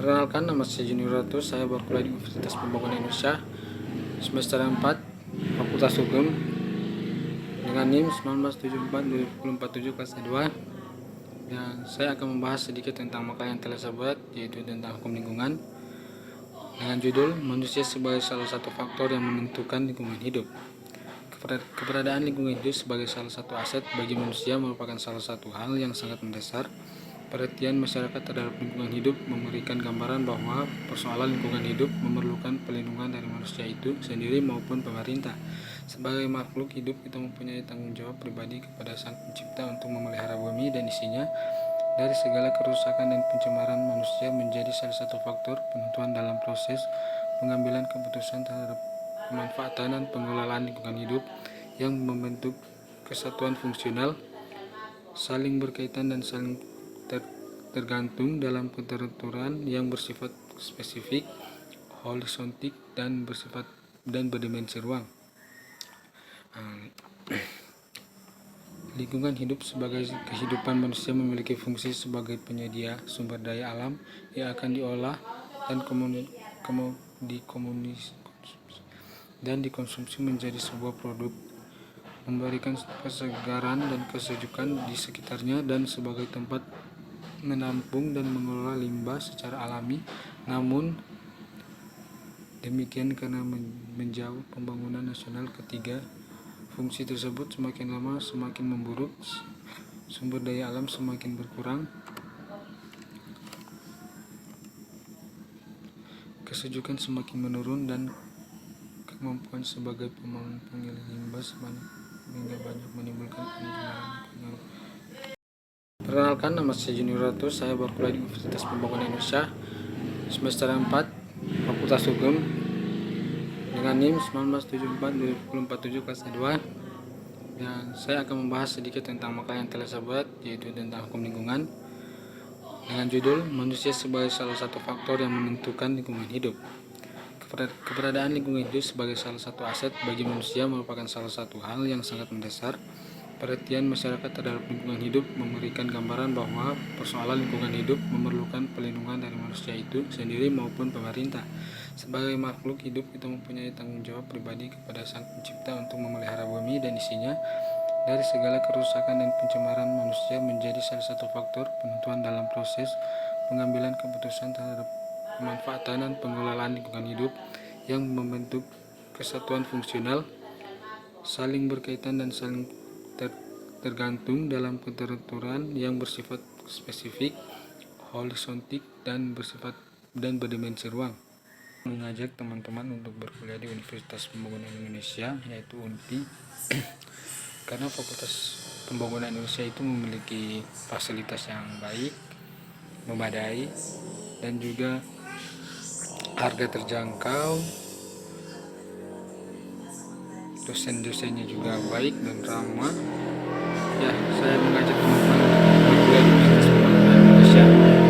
Perkenalkan, nama saya Junior Ratu. Saya berkuliah di Universitas Pembangunan Indonesia semester 4 Fakultas Hukum dengan NIM 1974-2047 kelas A2. Dan saya akan membahas sedikit tentang makalah yang telah saya buat, yaitu tentang hukum lingkungan dengan judul manusia sebagai salah satu faktor yang menentukan lingkungan hidup. Keberadaan lingkungan hidup sebagai salah satu aset bagi manusia merupakan salah satu hal yang sangat mendasar. Perhatian masyarakat terhadap lingkungan hidup memberikan gambaran bahwa persoalan lingkungan hidup memerlukan perlindungan dari manusia itu sendiri maupun pemerintah. Sebagai makhluk hidup, kita mempunyai tanggung jawab pribadi kepada Sang Pencipta untuk memelihara bumi dan isinya dari segala kerusakan dan pencemaran. Manusia menjadi salah satu faktor penentuan dalam proses pengambilan keputusan terhadap pemanfaatan dan pengelolaan lingkungan hidup yang membentuk kesatuan fungsional, saling berkaitan dan saling tergantung dalam keteraturan yang bersifat spesifik, holisontik, dan berdimensi ruang. Lingkungan hidup sebagai kehidupan manusia memiliki fungsi sebagai penyedia sumber daya alam yang akan diolah dan dikonsumsi menjadi sebuah produk, memberikan kesegaran dan kesejukan di sekitarnya, dan sebagai tempat menampung dan mengelola limbah secara alami. Namun demikian, karena menjauh pembangunan nasional ketiga, fungsi tersebut semakin lama semakin memburuk, sumber daya alam semakin berkurang, kesejukan semakin menurun, dan kemampuan sebagai penggiling limbah sehingga banyak menimbulkan pencemaran lingkungan. Perkenalkan, nama saya Junior Ratu. Saya berkuliah di Universitas Pembangunan Indonesia semester 4 Fakultas Hukum dengan NIM 1974-2047 kelas A2. Dan saya akan membahas sedikit tentang makalah yang telah saya buat, yaitu tentang hukum lingkungan dengan judul manusia sebagai salah satu faktor yang menentukan lingkungan hidup. Keberadaan lingkungan hidup sebagai salah satu aset bagi manusia merupakan salah satu hal yang sangat mendasar. Perhatian masyarakat terhadap lingkungan hidup memberikan gambaran bahwa persoalan lingkungan hidup memerlukan perlindungan dari manusia itu sendiri maupun pemerintah. Sebagai makhluk hidup, kita mempunyai tanggung jawab pribadi kepada Sang Pencipta untuk memelihara bumi dan isinya dari segala kerusakan dan pencemaran. Manusia menjadi salah satu faktor penentuan dalam proses pengambilan keputusan terhadap pemanfaatan dan pengelolaan lingkungan hidup yang membentuk kesatuan fungsional, saling berkaitan dan saling tergantung dalam keteraturan yang bersifat spesifik, holisontik, dan berdimensi ruang. Mengajak teman-teman untuk berkuliah di Universitas Pembangunan Indonesia, yaitu UNPI, karena Fakultas Pembangunan Indonesia itu memiliki fasilitas yang baik, memadai, dan juga harga terjangkau. Dosen-dosennya juga baik dan ramah. Ya, saya mengajak teman-teman untuk berkuliah di Universitas Pembangunan Indonesia.